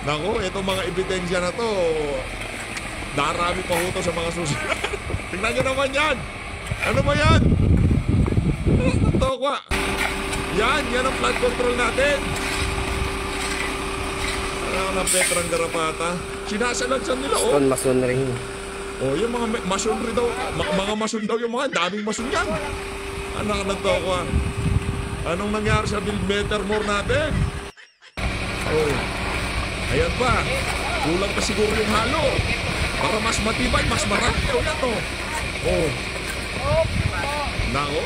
Naku, itong mga ebidensya na to, darami pa ho to sa mga susunod. Tingnan nyo naman yan. Ano ba yan? Tokwa. Yan ang flood control natin. Ano ng Petrang Garapata? Sinasalansan nila, oh. Stone masonry. Oh, yung mga masonry daw. Mga mason daw yung mga daming mason yan. Anak na Tokwa. Anong nangyari sa build meter more natin? Oh. Ayan pa. Kulang pa siguro yung halo. Para mas matibay, mas marami. O yan, oh. Oh. Nako.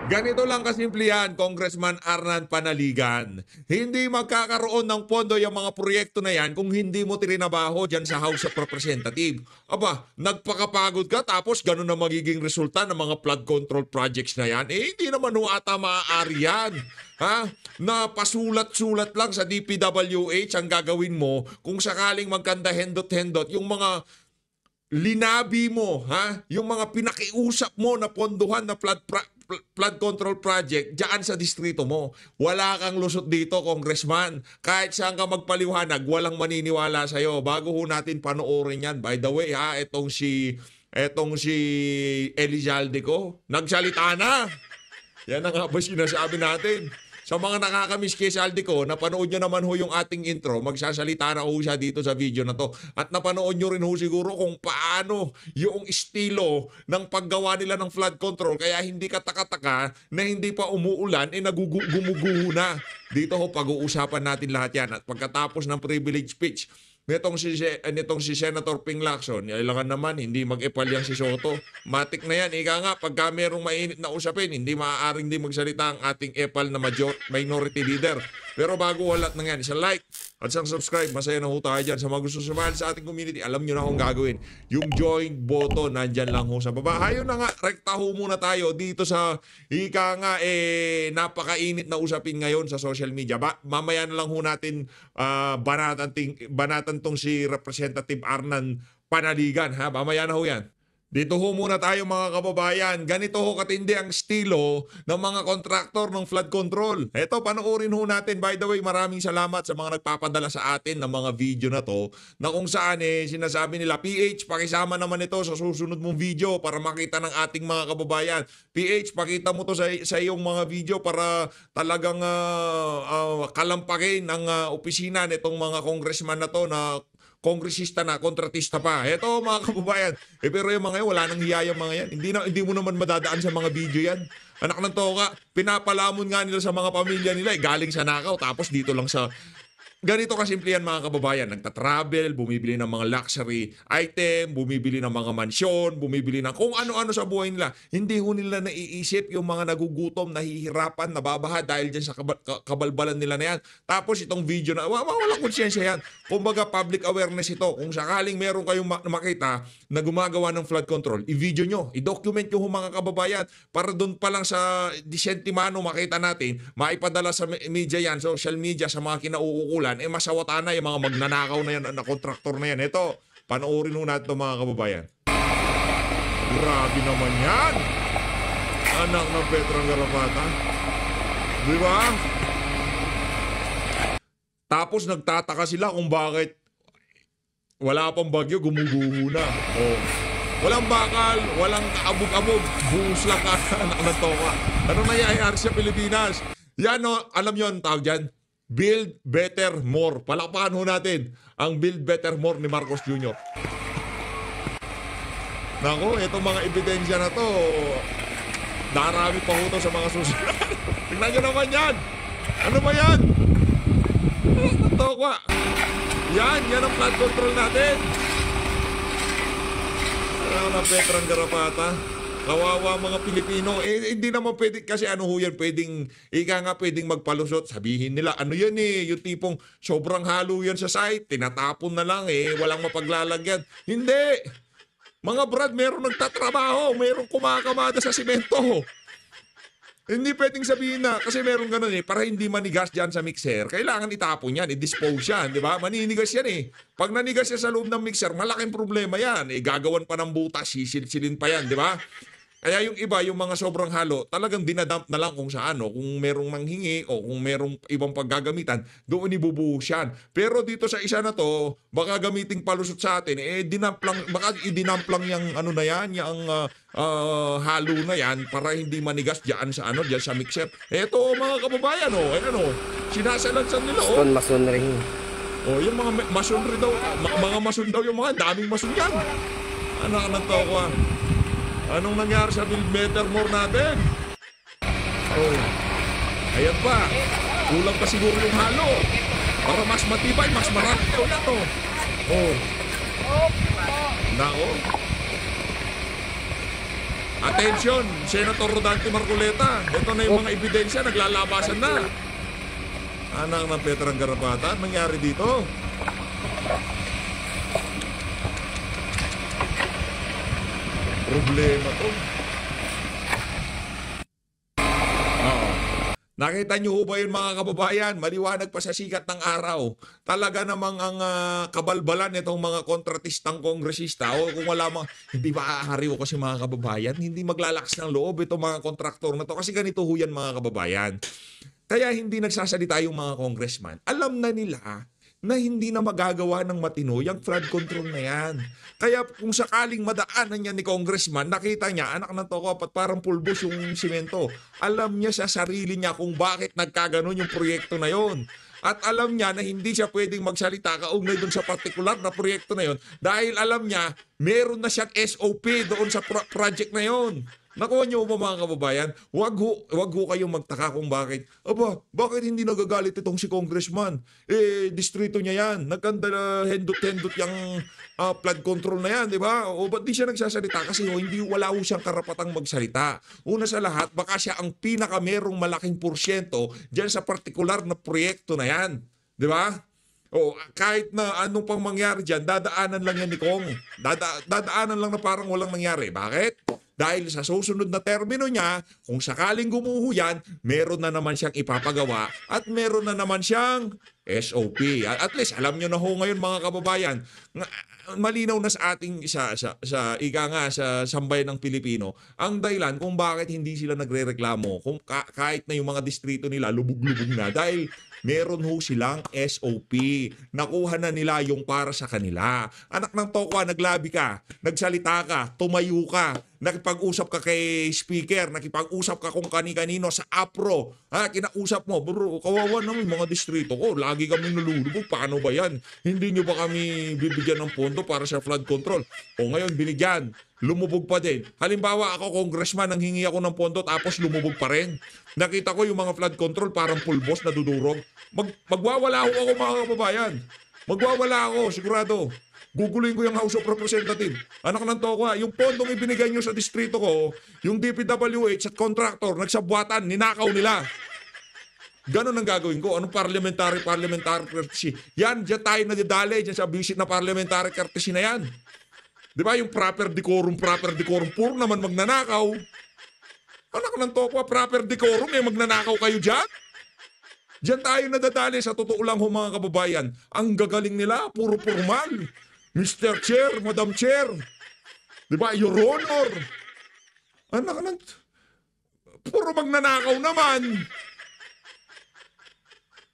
Ganito lang kasimple yan, Congressman Arnan Panaligan. Hindi magkakaroon ng pondo yung mga proyekto na yan kung hindi mo trinabaho dyan sa House of Representatives. Aba, nagpakapagod ka tapos ganun na magiging resulta ng mga flood control projects na yan. Eh, hindi naman ata maaari yan. Ha? Na pasulat-sulat lang sa DPWH ang gagawin mo kung sakaling magkanda hendot-hendot yung mga linabi mo, ha? Yung mga pinakiusap mo na ponduhan na flood control project diyan sa distrito mo. Wala kang lusot dito, Congressman. Kahit saan ka magpaliwanag, walang maniniwala sa'yo. Bago ho natin panoorin yan. By the way, ha, etong si Elizalde ko, nagsalita na. Yan ang nga ba sinasabi natin. Sa mga nakakamiss kay Saldi ko, napanood nyo naman ho yung ating intro, magsasalita na ho siya dito sa video na to. At napanood nyo rin ho siguro kung paano yung estilo ng paggawa nila ng flood control. Kaya hindi ka taka-taka na hindi pa umuulan, gumuguho na. Dito ho, pag-uusapan natin lahat yan. At pagkatapos ng privilege speech, nitong si Senator Ping Lacson, kailangan naman hindi mag-epal yan si Soto. Matik na yan. Ika nga, pagka merong mainit na usapin, hindi maaaring di magsalita ang ating epal na minority leader. Pero bago walat na yan, isang like at isang subscribe. Masaya na ho tayo dyan. Sa mga gusto sumahal sa ating community, alam nyo na akong gagawin. Yung join button, nandyan lang ho sa baba. Hayo na nga, rekta ho muna tayo dito sa napakainit na usapin ngayon sa social media. Mamaya na lang ho natin banatan tong si Representative Arnan Panaligan, ha? Mamaya na ho yan. Dito ho muna tayo mga kababayan. Ganito ho katindi ang estilo ng mga kontraktor ng flood control. Eto, panoorin ho natin. By the way, maraming salamat sa mga nagpapadala sa atin ng mga video na to, na kung saan sinasabi nila, PH, pakisama naman ito sa susunod mong video para makita ng ating mga kababayan. PH, pakita mo to sa iyong mga video para talagang kalampakin ang opisina nitong mga congressman na to na kongresista na, kontratista pa. Eto mga kababayan. Pero yung mga yan, wala nang hiya yung mga yan. Hindi mo naman madadaan sa mga video yan. Anak ng toka, pinapalamon nga nila sa mga pamilya nila. Galing sa Nakaw, tapos dito lang sa... Ganito kasimple yan mga kababayan. Nagtatravel, bumibili ng mga luxury item, bumibili ng mga mansyon, bumibili ng kung ano-ano sa buhay nila. Hindi ho nila naiisip yung mga nagugutom, nahihirapan, nababaha dahil dyan sa kabalbalan nila na yan. Tapos itong video na, walang konsyensya yan. Kumbaga public awareness ito. Kung sakaling meron kayong makita na gumagawa ng flood control, i-video nyo, i-document nyo mga kababayan para doon pa lang sa disentimano makita natin, maipadala sa media yan, social media, sa mga kinauukulan, masawata na yung mga magnanakaw na yan, na kontraktor na yan. Ito, panoorin ho natin ito mga kababayan. Grabe naman yan! Anak ng Petrang Garapata. Di ba? Tapos nagtataka sila kung bakit wala pang bagyo, gumuguho na. Oh. Walang bakal, walang kaabog-abog, buhos lang ka, anak ng toka. Ano nangyayari sa Pilipinas? Yan, no, alam nyo ang tawag dyan? Build Better More. Palakpakan ho natin ang Build Better More ni Marcos Jr. Nako, itong mga ebidensya na to, darami pa ho to sa mga susunod. Tingnan nyo naman yan. Ano ba yan? Tokwa. Yan ang flood control natin. Ano na Petrang Garapata? Kawawa mga Pilipino. Hindi naman pwede, kasi ano ho yan, pwedeng magpalusot. Sabihin nila, ano yan yung tipong sobrang halo yan sa site, tinatapon na lang walang mapaglalagyan. Hindi! Mga brad, meron nagtatrabaho, meron kumakamada sa simento. Hindi pwedeng sabihin na, kasi meron ganun para hindi manigas dyan sa mixer, kailangan itapon yan, i-dispose yan, di ba? Maninigas yan Pag nanigas yan sa loob ng mixer, malaking problema yan. Gagawan pa ng butas, sisilsilin pa yan, di ba? Kaya yung iba, yung mga sobrang halo, talagang dinadump na lang kung saan, no? Kung merong manghingi o kung merong ibang paggagamitan, doon ibubuhos yan. Pero dito sa isa na to, baka gamiting palusot sa atin, dinump lang, baka idinump lang yung ano na yan, yung halo na yan para hindi manigas diyan sa diyan sa mixer. Eto mga kababayan, ayan sinasalansan nila, Stone masonry. yung mga masonry daw, mga mason daw yung mga, daming mason yan. Anak ng toko. Anong nangyari sa build meter more natin? Ayan pa. Kulang pa siguro yung halo. Para mas matibay, mas marami daw na to. Nako. Attention, Senator Rodante Marcoleta. Ito na yung mga ebidensya, naglalabasan na. Anak ng Petrang Garapata, nangyari dito? Problema to. Nakita niyo ho ba yun mga kababayan? Maliwanag pa sa sikat ng araw. Talaga namang ang kabalbalan nitong mga kontratistang kongresista o kung wala mga, hindi maaari ko kasi mga kababayan, hindi maglalakas ng loob itong mga kontraktor na to kasi ganito ho yan mga kababayan. Kaya hindi nagsasalita yung mga congressman. Alam na nila na hindi na magagawa ng matino yung flood control na yan. Kaya kung sakaling madaanan niya ni congressman, nakita niya, anak ng toko, parang pulbos yung simento. Alam niya sa sarili niya kung bakit nagkaganon yung proyekto na yon. At alam niya na hindi siya pwedeng magsalita kaugnay doon sa partikular na proyekto na yon dahil alam niya, meron na siyang SOP doon sa project na yon. Nakuha niyo ba mga kababayan? Wag ho kayong magtaka kung bakit. Bakit hindi nagagalit itong si congressman? Distrito niya yan. Nagkanda hendot-hendot yung flood control na yan, di ba? O ba't di siya nagsasalita? Kasi wala ho siyang karapatang magsalita. Una sa lahat, baka siya ang pinakamerong malaking porsyento dyan sa partikular na proyekto na yan. Di ba? Kahit na anong pang mangyari dyan, dadaanan lang yan ni Kong. Dadaanan lang na parang walang nangyari. Bakit? Dahil sa susunod na termino niya, kung sakaling gumuho yan, meron na naman siyang ipapagawa at meron na naman siyang SOP. At least, alam nyo na ho ngayon mga kababayan, malinaw na sa ating sa sambayan ng Pilipino, ang dahilan kung bakit hindi sila nagrereklamo, kung kahit na yung mga distrito nila lubog-lubog na, dahil meron ho silang SOP. Nakuha na nila yung para sa kanila. Anak ng tokwa, naglabi ka, nagsalita ka, tumayo ka, nakipag-usap ka kay speaker, nakipag-usap ka kung kani-kanino sa APRO. Kinausap mo, bro, kawawa naman mga distrito ko, lagi kami nalulubog, paano ba yan? Hindi nyo ba kami bibigyan ng pondo para sa flood control? Ngayon, binigyan. Lumubog pa din. Halimbawa, ako congressman, nang hingi ako ng pondo tapos lumubog pa rin. Nakita ko yung mga flood control parang pulbos na dudurog. Magwawala ako mga kababayan. Magwawala ako, sigurado. Guguluhin ko yung House of Representatives. Anak ng toko, yung pondong ibinigay nyo sa distrito ko, yung DPWH at contractor, nagsabwatan, ninakaw nila. Ganon ang gagawin ko. Anong parliamentary courtesy? Yan, dyan tayo nadidali, dyan sa visit na parliamentary courtesy na yan. Di ba yung proper decorum, puro naman magnanakaw. Anak ng toko, proper decorum, magnanakaw kayo dyan? Diyan tayo nadadali, sa totoo lang ho mga kababayan. Ang gagaling nila, puro formal. Mr. Chair, Madam Chair. Di ba? Your Honor. Anak ng... Puro magnanakaw naman.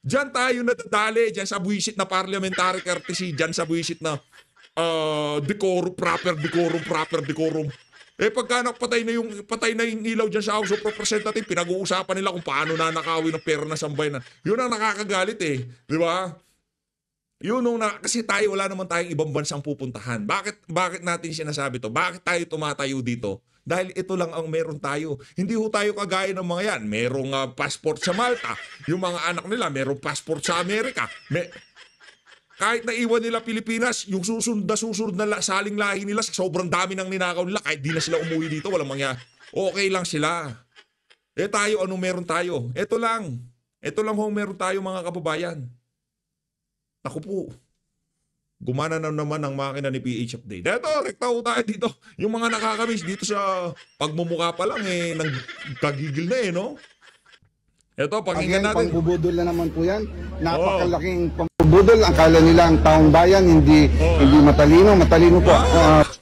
Diyan tayo nadadali, diyan sa buwisit na parliamentary courtesy, diyan sa buwisit na decorum, proper decorum. Pagka patay na yung ilaw dyan sa House of Representatives, pinag-uusapan nila kung paano nanakawin ng pera na sambayan. Yun ang nakakagalit di ba? Kasi tayo wala naman tayong ibang bansang pupuntahan. Bakit natin sinasabi to? Bakit tayo tumatayo dito? Dahil ito lang ang meron tayo. Hindi ho tayo kagaya ng mga yan. Merong passport sa Malta. Yung mga anak nila, merong passport sa Amerika. Kahit naiwan nila Pilipinas, yung susunod na saling lahi nila, sa sobrang dami ng ninakaw nila, kahit di na sila umuwi dito, walang mangyari. Okay lang sila. Tayo, anong meron tayo? Ito lang ho meron tayo mga kababayan. Naku po, gumana na naman ang makina ni PH Update. Rekta ho tayo dito. Yung mga nakakamiss dito sa pagmumukha pa lang, nagkagigil na no? Ito, pakinggan natin. Pangbubudol na naman po yan. Napakalaking pambudol. Akala nila ang taong bayan hindi matalino. Matalino po.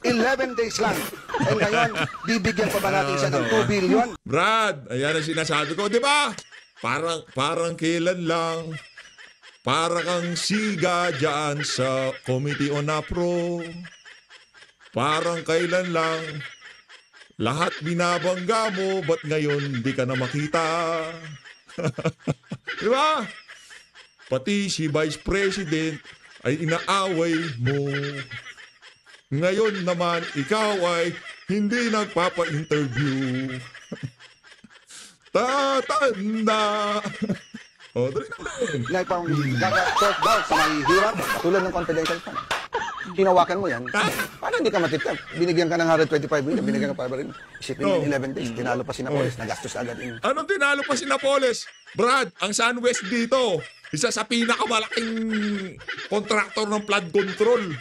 11 days lang. And ngayon, bibigyan pa ba natin siya ng 2 billion? Brad, ayan ang sinasabi ko, di ba? Parang kailan lang. Para kang siga dyan sa Committee on APRO. Parang kailan lang. Lahat binabangga mo, ba't ngayon di ka na makita? Di ba? Pati si Vice President ay inaaway mo. Ngayon naman, ikaw ay hindi nagpapa-interview. Tatanda. O, dali natin. Na ipang gagatot daw sa may hirap, tulad ng confidential fund. Hinawakan mo yan, paano hindi ka matitap? Binigyan ka ng 125 million, binigyan ka pa rin. Isipin mo 11 days, tinalo pa si Napoles, nagastos agad yun. Anong tinalo pa si Napoles? Brad, ang SunWest dito, isa sa pinakamalaking kontraktor ng flood control.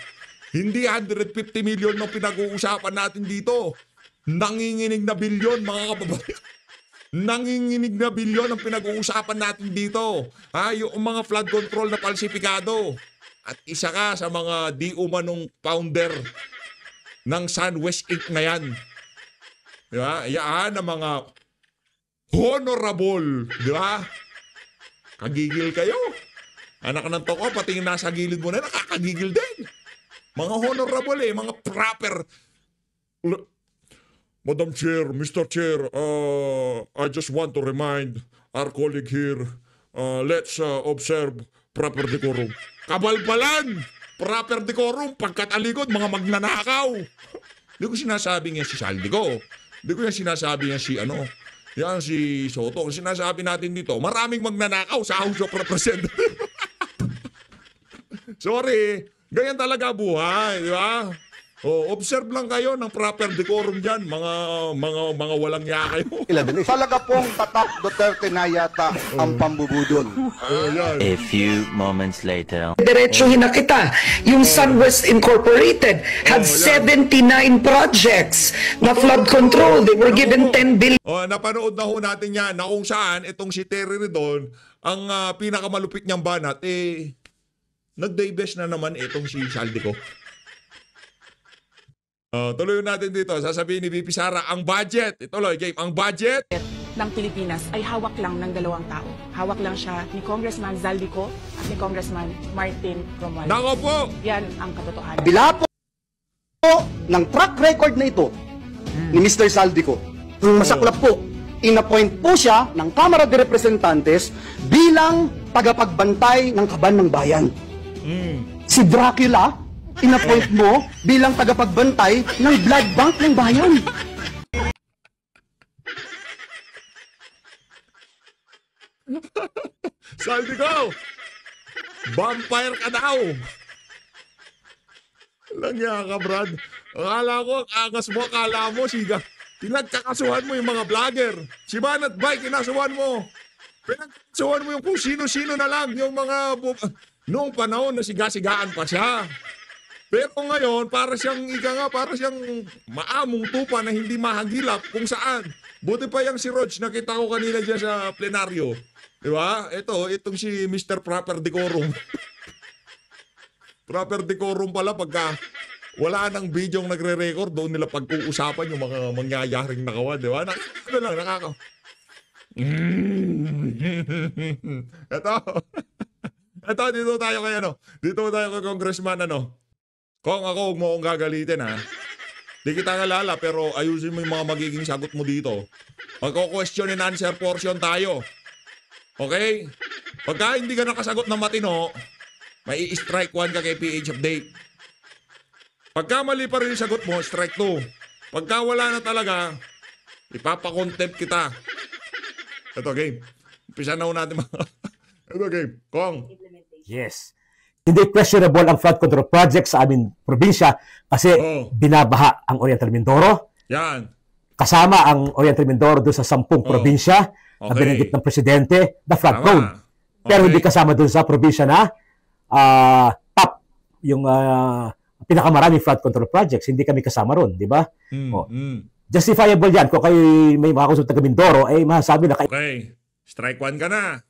Hindi 150 million ng pinag-uusapan natin dito. Nanginginig na bilyon, mga kababayan. Nanginginig na bilyon ang pinag-uusapan natin dito. Yung mga flood control na falsifikado. At isa ka sa mga di umanong founder ng SunWest Inc. na yan. Di ba? Yan ang mga honorable. Di ba? Kagigil kayo. Anak ng toko, pati yung nasa gilid mo na, nakakagigil din. Mga honorable mga proper. Madam Chair, Mr. Chair, I just want to remind our colleague here, let's observe proper decorum. Kabalbalan! Proper decorum, pagkatalikod, mga magnanakaw. Hindi ko sinasabing yan si Saldico. Hindi ko yan sinasabing yan si yan si Soto. Kung sinasabi natin dito, maraming magnanakaw sa House of Representatives. Sorry, ganyan talaga buhay, di ba? Observe lang kayo ng proper decorum dyan, mga walang ya kayo. 11 days. Talaga pong tatak Duterte na yata ang pambubudol. A few moments later. Diretsuhin na kita. Yung SunWest Incorporated had 79 projects na flood control. They were given 10 billion. Napanood na ho natin yan na kung saan itong si Terry Redon, ang pinakamalupit niyang banat, nag-divest na naman itong si Saldico. Tuloy natin dito. Sasabihin ni VP Sara, ang budget. Ituloy, game. Ang budget ng Pilipinas ay hawak lang ng dalawang tao. Hawak lang siya ni Congressman Zaldico at ni Congressman Martin Romualdez. Nako po! Yan ang katotohanan. Bila po ng track record na ito ni Mr. Saldico, masaklap po, inappoint po siya ng Kamara de Representantes bilang tagapagbantay ng kaban ng bayan. Si Dracula, inappoint mo bilang tagapagbantay ng blood bank ng bayan. Saldico! Vampire ka daw! Langya ka, Brad. Akala ko, angas mo, akala mo, siga. Pinagkakasuhan mo yung mga vlogger. Si Banat Bay, kinasuhan mo. Pinagkakasuhan mo yung kung sino-sino na lang. Yung mga, noong panahon na siga-sigaan pa siya. Pero ngayon, para siyang maamong tupa na hindi mahagilap kung saan. Buti pa yung si Rog, nakita ko kanina dyan sa plenaryo. Di ba? Itong si Mr. Proper Decorum. Proper Decorum pala pagka wala nang video yung nagre-record, doon nila pag-uusapan yung mga mangyayaring nakawan. Di ba? Nakaka. Ito, dito tayo kay Dito tayo kay Congressman Kung ako, huwag mo akong gagalitin, ha? Di kita nalala, pero ayusin mo yung mga magiging sagot mo dito. Magko-question and answer portion tayo. Okay? Pagka hindi ka nakasagot ng matino, may strike 1 ka kay PH Update. Pagka mali pa rin yung sagot mo, strike 2. Pagka wala na talaga, ipapakontempt kita. Ito, game. Umpisa na ho natin mga... Ito, game. Kong. Yes. Hindi questionable ang flood control project sa aming probinsya kasi binabaha ang Oriental Mindoro. Yan. Kasama ang Oriental Mindoro doon sa 10 probinsya na binanggit ng presidente na flood prone. Pero hindi kasama doon sa probinsya na top yung pinakamaraming flood control projects. Hindi kami kasama ron, di ba? Justifiable yan. Kung kayo may mga kusog taga Mindoro, masasabi na kayo. Okay. Strike 1 ka na.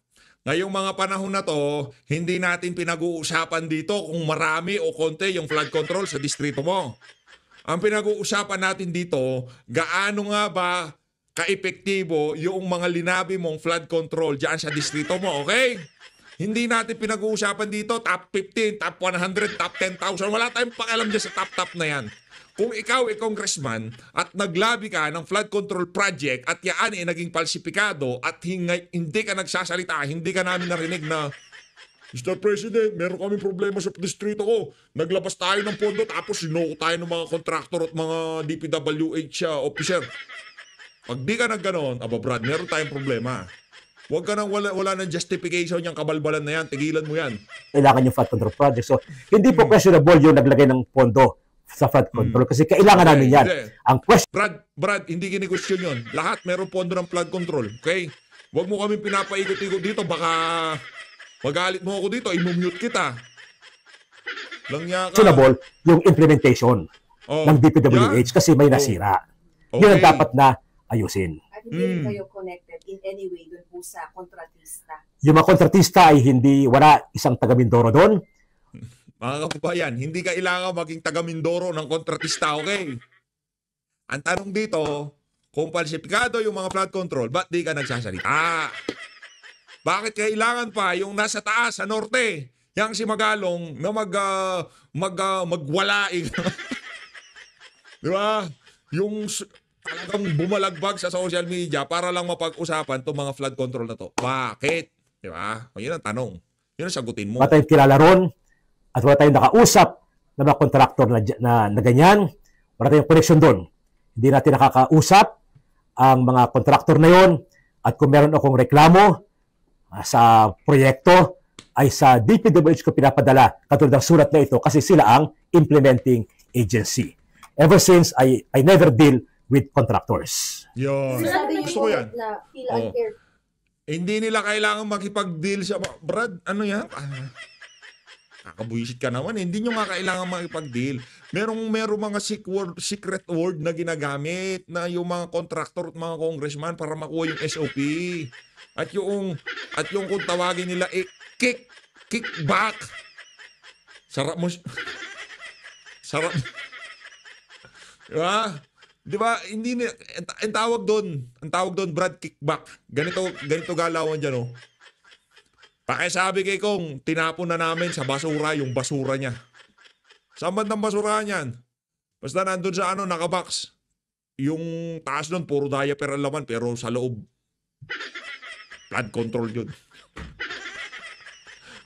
Ngayong mga panahon na to, hindi natin pinag-uusapan dito kung marami o konti yung flood control sa distrito mo. Ang pinag-uusapan natin dito, gaano nga ba ka-epektibo yung mga linabi mong flood control dyan sa distrito mo, okay? Hindi natin pinag-uusapan dito top 15, top 100, top 10,000. Wala tayong pakialam dyan sa top na yan. Kung ikaw ay congressman at naglabi ka ng flood control project at yaan ay naging falsipikado at hindi ka nagsasalita, hindi ka namin narinig na, Mr. President, meron kami problema sa distrito ko. Naglabas tayo ng pondo tapos sinuko tayo ng mga contractor at mga DPWH officer. Pag di ka nagganon, Brad, meron tayong problema. Huwag ka nang wala ng justification yung kabalbalan na yan. Tigilan mo yan. Kailangan yung flood control project. So, hindi po questionable yung naglagay ng pondo sa flood control kasi kailangan namin yan. Hindi. Ang question Brad, hindi kini-question yun. Lahat meron pondo ng flood control. Okay? Huwag mo kami pinapaikot-ikot dito. Baka magalit mo ako dito. I-mute kita. Langya ka. questionable yung implementation ng DPWH kasi may nasira. Okay. Yun ang dapat na ayusin. At hindi kayo connected in any way dun po sa kontratista. Yung mga kontratista ay wala isang taga Mindoro doon. Mga kababayan, hindi kailangan maging taga Mindoro ng kontratista, okay? Ang tanong dito, kung falsipikado yung mga flood control, ba't di ka nagsasalita? Bakit kailangan pa yung nasa taas, sa norte, yang si Magalong na magwalaing? Di ba? Yung talagang bumalagbag sa social media para lang mapag-usapan itong mga flood control na to. Bakit? Di ba? O, yun ang tanong. Yun ang sagutin mo. Wala tayong kilala ron at wala tayong nakausap na mga kontraktor na ganyan. Wala tayong connection doon. Hindi natin nakakausap ang mga kontraktor na yon at kung meron akong reklamo sa proyekto ay sa DPWH ko pinapadala katulad ng sulat na ito kasi sila ang implementing agency. Ever since, I never deal with contractors. Yun. Sabi Gusto ko niyo yan. po na feel unfair. Hindi nila kailangan makipag-deal sa... Brad, ano yan? Kakabuisit ka naman. Hindi nyo nga kailangan makipag-deal. Merong mga secret word na ginagamit na yung mga contractor at mga congressman para makuha yung SOP. At yung kung tawagin nila, kickback. Sarap mo... Sarap... Diba? Diba? Hindi ni ang tawag doon Brad, kickback. Ganito galawan diyan, oh. Pakisabi kay Kong, tinapon na namin sa basura yung basura niya. Saan bandang basura niyan? Basta nandun sa nakabox. Yung taas doon puro diaper ang laman pero sa loob flood control yun.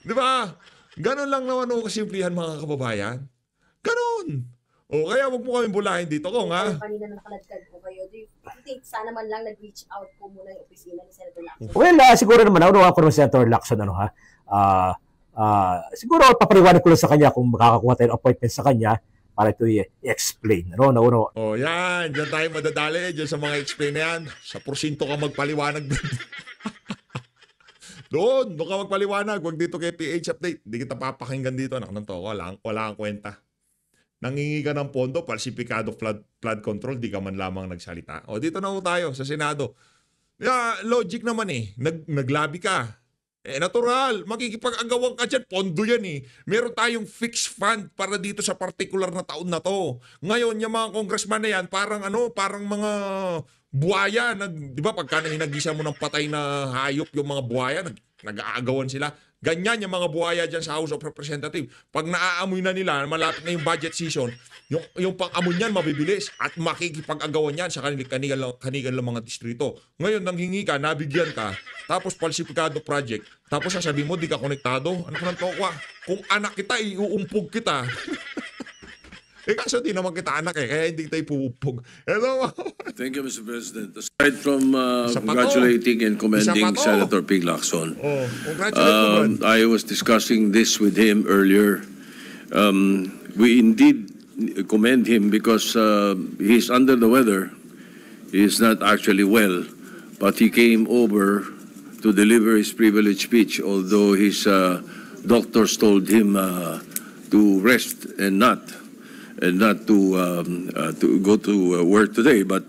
Diba? Ganon lang naman kasimplihan mga kababayan. Ganon. O kaya wag mo kami bulahin dito, Kong, ha? Kanina na nakaladkad po kayo. Do you think sana man lang nag-reach out po muna yung opisina ni Senator Lacson? Well, siguro naman, ako naman Senator Lacson, siguro papariwanag ko lang sa kanya kung makakakuha tayo ng appointment sa kanya para ito i-explain. O yan, dyan tayo madadali, dyan sa mga explain na yan. Sa porsinto ka magpaliwanag doon. Doon ka magpaliwanag. Wag dito kay PH Update. Hindi kita papakinggan dito. Anak ng to, wala kang kwenta. Nangingi ka ng pondo, falsipikado flood control, di ka man lamang nagsalita. O dito na tayo sa Senado. Logic naman naglabi ka. Natural, makikipag-agawan ka dyan, pondo yan Meron tayong fixed fund para dito sa particular na taon na to. Ngayon, yung mga congressman na yan, parang mga buhaya. Di ba, pagka hinagisa mo ng patay na hayop yung mga buhaya, nag-aagawan sila. Ganyan yung mga buhaya dyan sa House of Representatives. Pag naaamoy na nila, malapit na yung budget season, yung pang-amoy niyan mabibilis at makikipag-agawan yan sa kanilang mga distrito. Ngayon, nanghingi ka, nabigyan ka, tapos falsifikado project, tapos sasabihin mo, di ka konektado. Ano ka ng tokwa? Kung anak kita, iuumpog kita. Kaso di naman kita anak kaya hindi tayo puupog. Hello? Thank you, Mr. President. Aside from congratulating and commending Senator Ping Lacson, Congratulations. I was discussing this with him earlier. We indeed commend him because he's under the weather. He's not actually well, but he came over to deliver his privilege speech, although his doctors told him to rest and not to go to work today, but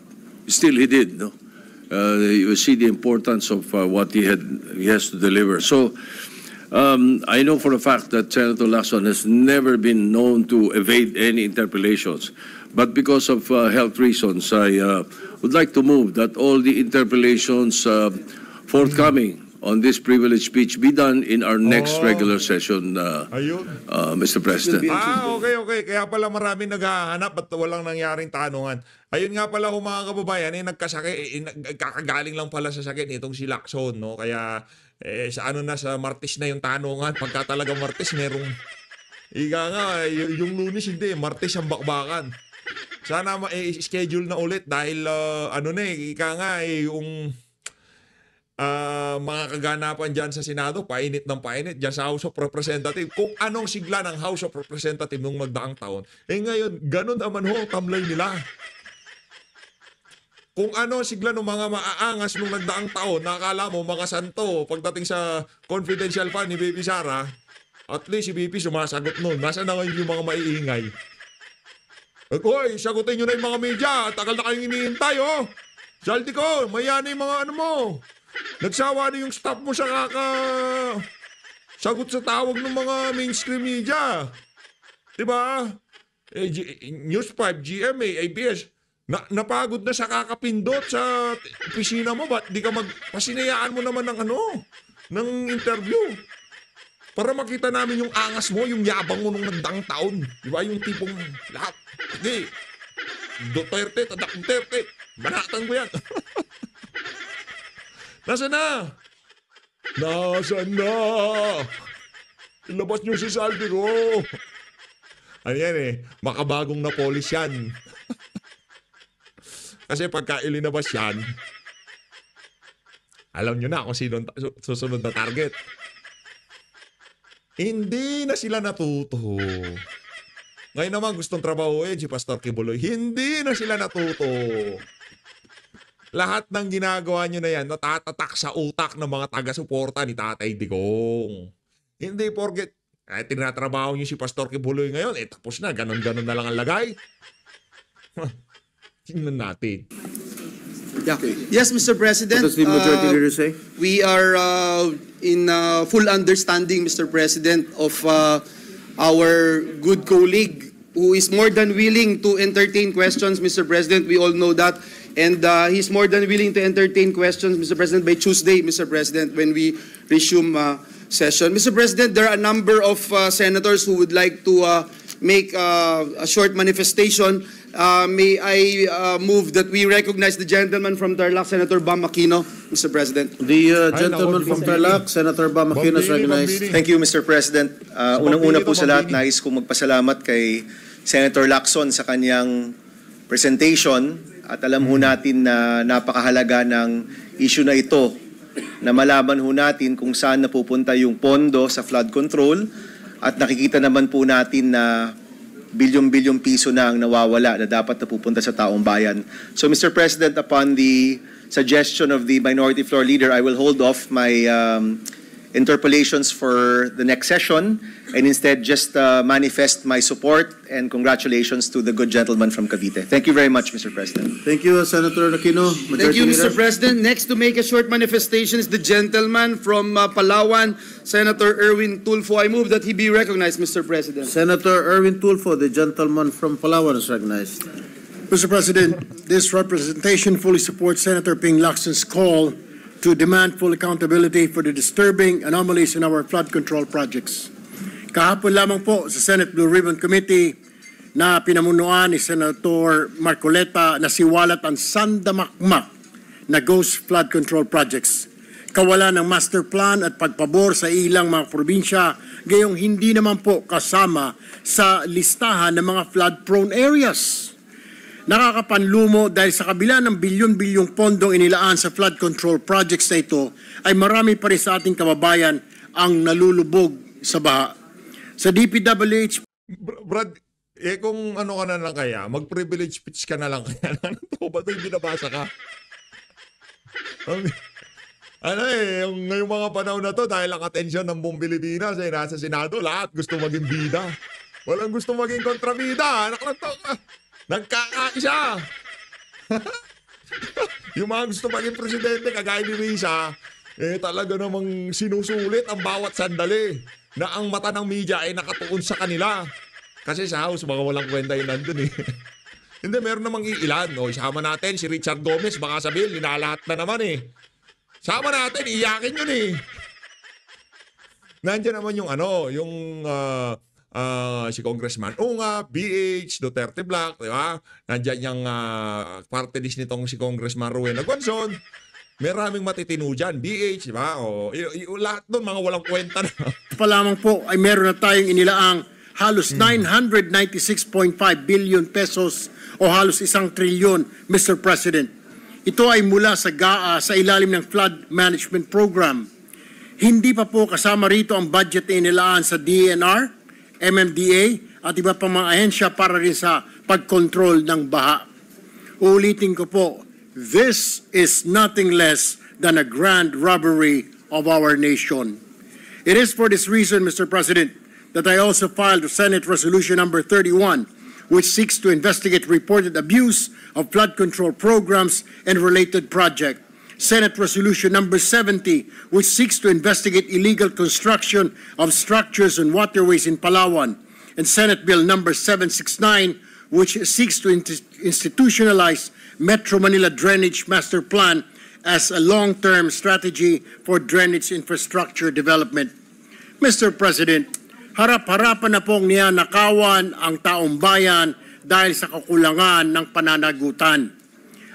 still he did. No, you see the importance of what he has to deliver. So I know for a fact that Senator Lacson has never been known to evade any interpellations. But because of health reasons, I would like to move that all the interpellations forthcoming on this privileged speech be done in our next regular session, Ayun. Mr. President. Okay. Kaya pala maraming naghahanap at walang nangyaring tanungan. Ayun nga pala mga kababayan, nagkasakit, kakagaling lang pala sa sakit itong si Lacson, no? Kaya sa sa Martes na yung tanungan. Pagka talaga Martes, merong yung Lunes hindi, Martes ang bakbakan. Sana schedule na ulit dahil yung mga kaganapan dyan sa Senado, painit ng painit dyan sa House of Representatives. Kung anong sigla ng House of Representatives nung magdaang taon, ngayon, ganun naman tamlay nila. Kung ano sigla ng mga maaangas nung nagdaang taon, nakakala mo mga santo, pagdating sa confidential fund ni Baby Sara, at least si BP sumasagot nun. Nasa na ngayon yung mga maiingay? Hoy, sagutin nyo na yung mga media. Tagal na kayong iniintay, oh. Saldi ko, mayani yung mga mo. Nagsawa na yung staff mo sa sagot sa tawag ng mga mainstream media. Diba? News 5, GMA, ABS, napagod na sa kakapindot sa opisina mo. Ba't di ka pasinayaan mo naman ng interview? Para makita namin yung angas mo, yung yabang mo nung nagdaang taon. Diba? Yung tipong lahat. Hindi. Duterte, Tadak Duterte. Banatan ko yan. Nasaan na? Nasaan na? Ilabas niyo si Saldi ko. Ano yan makabagong na police yan. Kasi pagka ilinabas yan, alam nyo na kung sino susunod na target. Hindi na sila natuto. Ngayon naman gustong trabahuin si Pastor Kibuloy. Hindi na sila natuto. Lahat ng ginagawa nyo na yan, natatatak sa utak ng mga taga-suporta ni Tatay Digong. Hindi porket, tinatrabaho nyo si Pastor Kibuloy ngayon, tapos na, ganon-ganon na lang ang lagay. Tingnan natin. Yeah. Yes, Mr. President. What does the majority leader say? We are in full understanding, Mr. President, of our good colleague who is more than willing to entertain questions, Mr. President. We all know that. And he's more than willing to entertain questions, Mr. President, by Tuesday, Mr. President, when we resume session. Mr. President, there are a number of senators who would like to make a short manifestation. May I move that we recognize the gentleman from Tarlac, Senator Bam Aquino, Mr. President. The gentleman from Tarlac, Senator Bam Aquino, is recognized. Thank you, Mr. President. Unang-una po sa lahat, nais kong magpasalamat kay Senator Lacson sa kanyang presentation at alam ho natin na napakahalaga ng issue na ito na malaman ho natin kung saan napupunta yung pondo sa flood control at nakikita naman po natin na bilyong-bilyong piso na ang nawawala na dapat napupunta sa taong bayan. So Mr. President, upon the suggestion of the Minority Floor Leader, I will hold off my interpellations for the next session and instead just manifest my support and congratulations to the good gentleman from Cavite. Thank you very much, Mr. President. Thank you, Senator Aquino. Thank you, Mr. President. Next to make a short manifestation is the gentleman from Palawan, Senator Erwin Tulfo. I move that he be recognized, Mr. President. Senator Erwin Tulfo, the gentleman from Palawan, is recognized. Mr. President, this representation fully supports Senator Ping Lacson's call to demand full accountability for the disturbing anomalies in our flood control projects. Kahapon lamang po sa Senate Blue Ribbon Committee na pinamunuan ni Senator Marcoleta na siwalat ang sandamakmak na ghost flood control projects. Kawalan ng master plan at pagpabor sa ilang mga probinsya, gayong hindi naman po kasama sa listahan ng mga flood-prone areas. Nakakapanlumo dahil sa kabila ng bilyon-bilyong pondong inilaan sa flood control projects na ito, ay marami pa rin sa ating kababayan ang nalulubog sa baha. Sa DPWH... Brad, kung ano ka na lang kaya, mag-privilege speech ka na lang kaya. Ano to? Ba't yung binabasa ka? Ngayong mga panahon na to, dahil ang atensyon ng buong Pilipinas ay nasa Senado, lahat gusto maging bida. Walang gusto maging kontrabida. Anak lang to. Nagkakaisa. Yung mga gusto maging presidente, kagaya ni Risa, talaga namang sinusulit ang bawat sandali na ang mata ng media ay nakatuon sa kanila. Kasi sa House, mga walang kwenta yun nandun eh. Hindi, meron namang iilan. O, isama natin si Richard Gomez, baka sabihin, linalahat na naman eh. Sama natin, iyakin yun eh. Nandiyan naman yung si Congressman Unga, BH, Duterte Black, di ba? Nandiyan yung party list nitong si Congressman Rowena Gonzon. Maraming matitino dyan, BH, di ba? Lahat doon, mga walang kwenta na. Pa lamang po ay meron na tayong inilaang halos 996.5 billion pesos o halos 1 trilyon, Mr. President. Ito ay mula sa GAA sa ilalim ng Flood Management Program. Hindi pa po kasama rito ang budget na inilaan sa DNR, MMDA at iba pang mga ahensya para rin sa pagkontrol ng baha. Uulitin ko po, this is nothing less than a grand robbery of our nation. It is for this reason, Mr. President, that I also filed Senate Resolution number 31, which seeks to investigate reported abuse of flood control programs and related projects. Senate Resolution number 70, which seeks to investigate illegal construction of structures and waterways in Palawan. And Senate Bill number 769, which seeks to institutionalize Metro Manila Drainage Master Plan as a long-term strategy for drainage infrastructure development. Mr. President, harap-harapan na pong niyanakawan ang taong bayan dahil sa kakulangan ng pananagutan.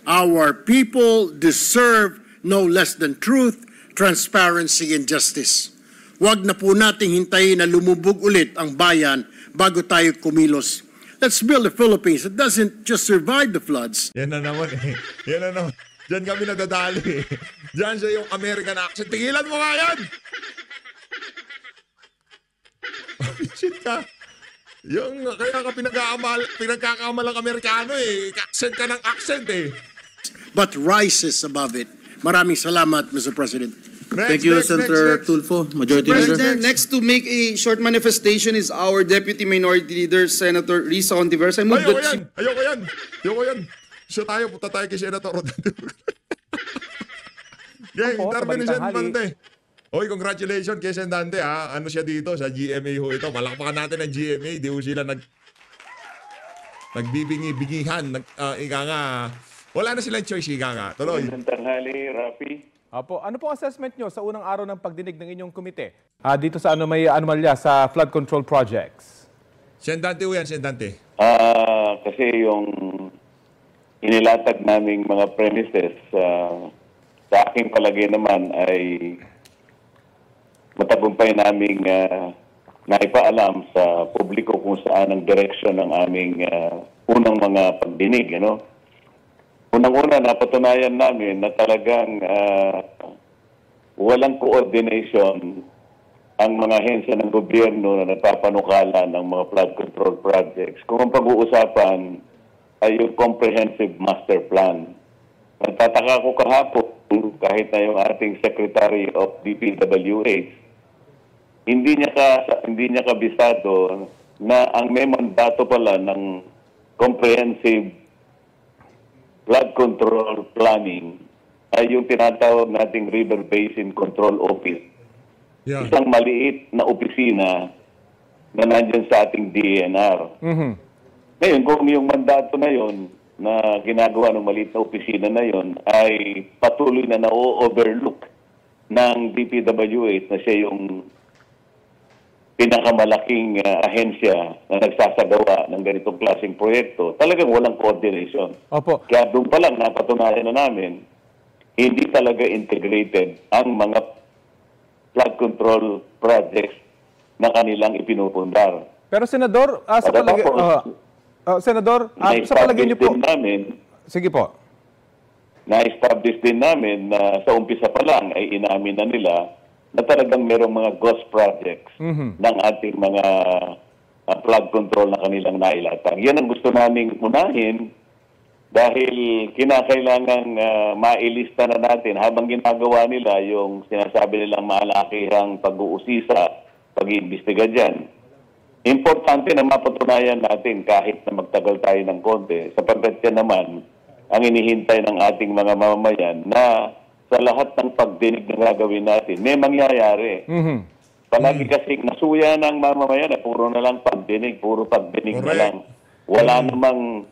Our people deserve no less than truth, transparency, and justice. Huwag na po nating hintayin na lumubog ulit ang bayan bago tayo kumilos. Let's build a Philippines that doesn't just survive the floods. Yan na naman eh. Yan na naman. Diyan kami nadadali eh. Diyan siya yung American accent. Tigilan mo nga yan! Shit ka. Yung kaya ka pinagkakamalang Amerikano eh. Accent ka ng accent eh. But rises above it. Maraming salamat, Mr. President. Thank you, Senator Tulfo, Majority Leader. President, next to make a short manifestation is our Deputy Minority Leader, Senator Risa Ontiveros. Ayoko yan. So tayo, punta tayo kay Senator Rodante. Gang, interview ni Sen Dante. Oy, congratulations kay Sen Dante ha. Ano siya dito sa GMA ho ito. Palakpakan natin ang GMA. Di ho sila nagbibingi-bingihan. Ika nga, wala na silang choice, ika nga. Tuloy. Magandang tanghali, Rafi. Apo, ano pong assessment nyo sa unang araw ng pagdinig ng inyong komite? Dito sa may anomalya sa flood control projects. Sen Dante ho yan, Sen Dante. Kasi yung inilatag naming mga premises, sa aking palagay naman ay matagumpay naming naipaalam sa publiko kung saan ang direksyon ng aming unang mga pagdinig, ano? Unang-una, napatunayan namin na talagang walang coordination ang mga ahensya ng gobyerno na nagpapanukala ng mga flood control projects. Kung ang pag-uusapan ay yung comprehensive master plan. Nagtataka ko kahapon, kahit na yung ating Secretary of DPWH, hindi niya kabisado na ang may mandato pala ng comprehensive flood control planning ay yung tinatawag nating River Basin Control Office. Yeah. Isang maliit na opisina na nandyan sa ating DNR. Mm-hmm. Ngayon, kung yung mandato na yon na ginagawa ng maliit na opisina na yon ay patuloy na na-overlook ng DPWH na siya yung pinakamalaking ahensya na nagsasagawa ng ganitong klaseng proyekto, talagang walang coordination. Opo. Kaya doon pa lang napatunayan na namin, hindi talaga integrated ang mga flood control projects na kanilang ipinupundar. Pero Senador, sa palagay... Senador, sa palagay niyo po... Sige po. Na-establish din namin na sa umpisa pa lang ay inamin na nila na talagang merong mga ghost projects ng ating mga flood control na kanilang nailatag. Yan ang gusto naming unahin dahil kinakailangan mailista na natin habang ginagawa nila yung sinasabi nilang malakihang pag-uusisa, pag-iimbestiga dyan. Importante na mapatunayan natin kahit na magtagal tayo ng konti sapagkat yan naman ang inihintay ng ating mga mamamayan na sa lahat ng pagdinig na gagawin natin, may mangyayari. Palagi kasi nasuya ng mamamayan, puro na lang pagdinig, puro pagdinig na lang. Wala namang...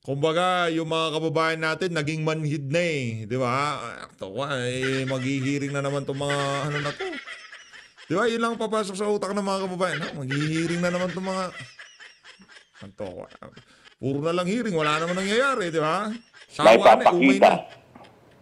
Kumbaga, yung mga kababayan natin, naging manhid na eh. Di ba? Ito maghihiring na naman itong mga ano na to. Di ba? Yun lang papasok sa utak ng mga kababayan. Maghihiring na naman itong mga... Puro na lang hearing, wala naman nangyayari, di ba? May papakita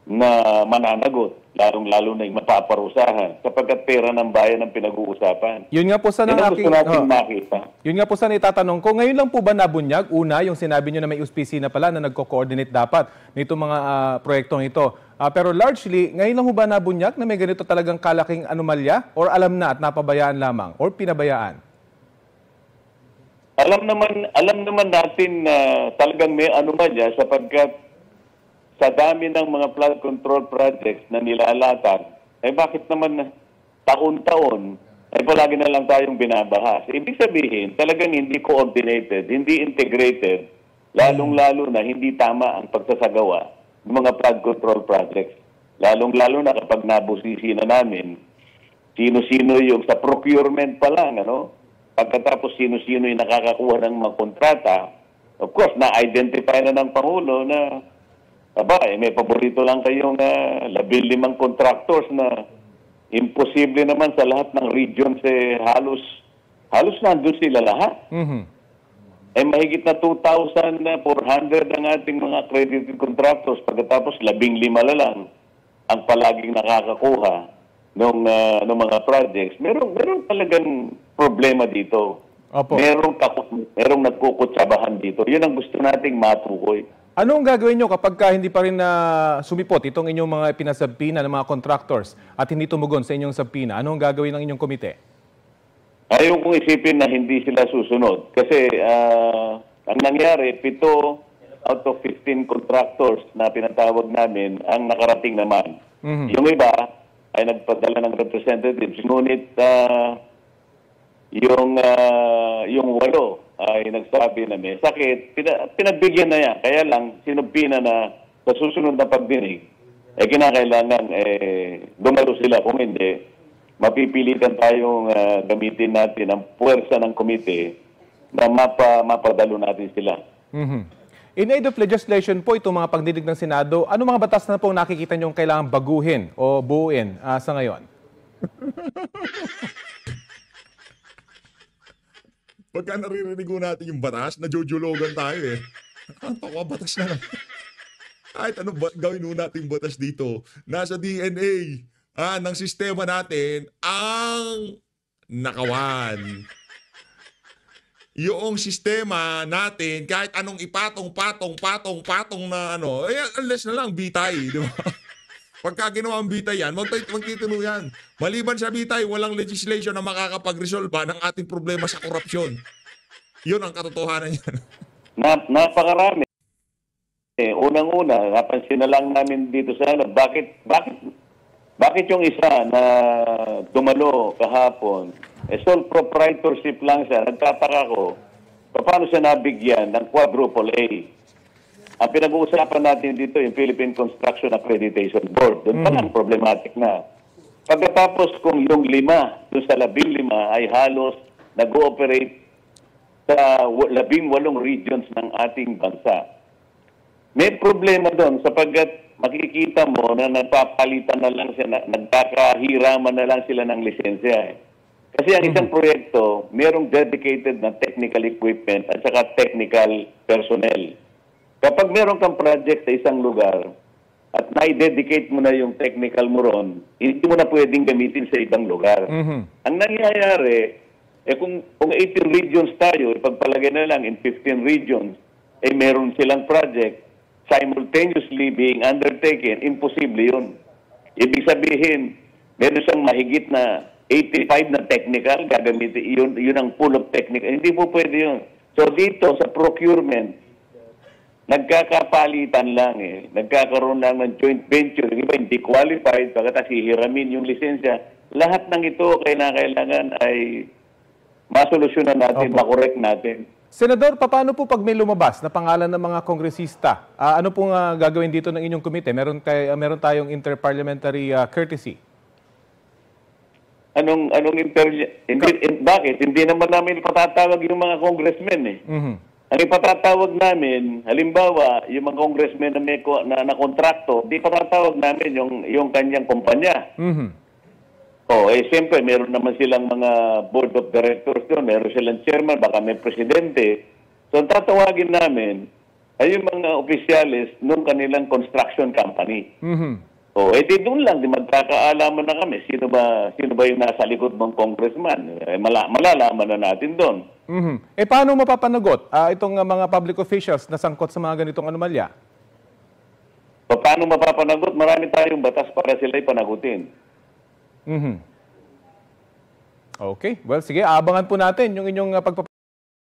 na mananagot, lalong-lalo na yung mapaparusahan sapagkat pera ng bayan ang pinag-uusapan. Yun nga po sana makita. Yun nga po sana itatanong ko, ngayon lang po ba nabunyag? Una, yung sinabi nyo na may opisina pala na nagko-coordinate dapat nito mga proyektong ito. Pero largely, ngayon lang po ba nabunyag na may ganito talagang kalaking anomalya? Or alam na at napabayaan lamang? Or pinabayaan? Alam naman natin na talagang may anomalya sapagkat sa dami ng mga flood control projects na nilalatag, bakit naman taon-taon ay palagi na lang tayong binabaha? Ibig sabihin, talagang hindi coordinated, hindi integrated, lalong-lalo na hindi tama ang pagsasagawa ng mga flood control projects. Lalong-lalo na kapag nabusisi na namin, sino-sino yung sa procurement pa lang, pagkatapos sino-sino yung nakakakuha ng mga kontrata. Of course, na-identify na ng Pangulo na may paborito lang kayong 15 contractors na imposible naman sa lahat ng regions halos nandun sila lahat. Mahigit na 2,400 ang ating mga accredited contractors pagkatapos 15 na lang ang palaging nakakakuha ng mga projects. Meron talagang problema dito. Opo. Merong nagkukutsabahan dito. Yun ang gusto nating matukoy. Ano ang gagawin nyo kapag hindi pa rin sumipot itong inyong mga pinasabpina ng mga contractors at hindi tumugon sa inyong sabpina? Ano ang gagawin ng inyong komite? Ayaw kong isipin na hindi sila susunod. Kasi ang nangyari, 7 out of 15 contractors na pinatawag namin ang nakarating naman. Yung iba ay nagpadala ng representatives. Ngunit yung 8 ay nagsabi na may sakit, pinagbigyan na yan. Kaya lang, sinubpina na sa susunod na pagdinig, kinakailangan dumalo sila. Kung hindi, mapipilitan tayong gamitin natin ang puwersa ng komite na mapadalo natin sila. In aid of legislation po, itong mga pagdinig ng Senado, ano mga batas na po nakikita nyo kailangan baguhin o buuin sa ngayon? Pagka naririnig natin yung batas, najujulugan tayo eh. Batas na lang. Kahit ano gawin natin batas dito, nasa DNA ng sistema natin ang nakawan. Yung sistema natin, kahit anong ipatong na unless na lang bitay, di ba? Pagka ginawa ang bitay yan, magtitulo yan. Maliban sa bitay, walang legislation na makakapag-resolve ng ating problema sa korupsyon. Yun ang katotohanan yan. Napakarami. Unang-una, napansin na lang namin dito sa bakit yung isa na dumalo kahapon, sole proprietorship lang siya, nagtataka ko, paano siya nabigyan ng quadruple A? Ang pinag-uusapan natin dito yung Philippine Construction Accreditation Board. Doon pa lang problematic na. Pagkatapos kung yung 5, doon sa 15 ay halos nag-ooperate sa 18 regions ng ating bansa. May problema doon sapagkat makikita mo na nagpapalitan na lang sila, nagkakahiraman na lang sila ng lisensya. Kasi ang isang proyekto, mayroong dedicated na technical equipment at saka technical personnel. Kapag meron kang project sa isang lugar at na-dedicate mo na yung technical mo ron, hindi mo na pwedeng gamitin sa ibang lugar. Ang nangyayari, kung 18 regions tayo, ipagpalagay na lang in 15 regions, meron silang project simultaneously being undertaken, imposible yun. Ibig sabihin, meron siyang mahigit na 85 na technical, gagamitin, yun ang pool of technical. Hindi po pwede yun. So dito sa procurement, nagkakapalitan lang Nagkakaroon lang ng joint venture. Yung iba hindi qualified, pagkatapos hihiramin yung lisensya. Lahat ng ito kailangan ay masolusyonan natin, makorek natin. Senador, paano po pag may lumabas na pangalan ng mga kongresista? Ano pong gagawin dito ng inyong komite? Meron tayong interparliamentary courtesy. Bakit? Hindi naman namin patatawag yung mga congressmen eh. Ang ipatatawag namin, halimbawa, yung mga congressmen na may na kontrakto, di patatawag namin yung kanyang kumpanya. Siyempre, meron naman silang mga board of directors doon, meron silang chairman, baka may presidente. So, ang tatawagin namin ay yung mga opisyalis ng kanilang construction company. Di doon lang, di magkakaalaman na kami. Sino ba yung nasa likod ng congressman? Malalaman na natin doon. Paano mapapanagot itong mga public officials na sangkot sa mga ganitong anomalya? Paano mapapanagot? Marami tayong batas para sila'y panagutin. Okay. Well, sige. Abangan po natin yung inyong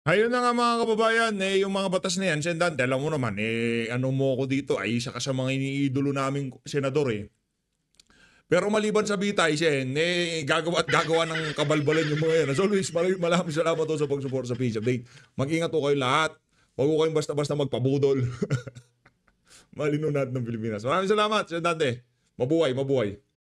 Ayun na nga mga kababayan, yung mga batas na yan, Sendante, alam mo naman, ano mo ako dito, ay isa ka sa mga iniidolo naming senador Pero maliban sa bitay, gagawa ng kabalbalan yung mga yan. As always, maraming salamat sa pag-support sa Peace Update. Mag-ingat po kayo lahat. Huwag ko kayong basta-basta magpabudol. Malino natin ng Pilipinas. Maraming salamat, Sendante. Mabuhay, mabuhay.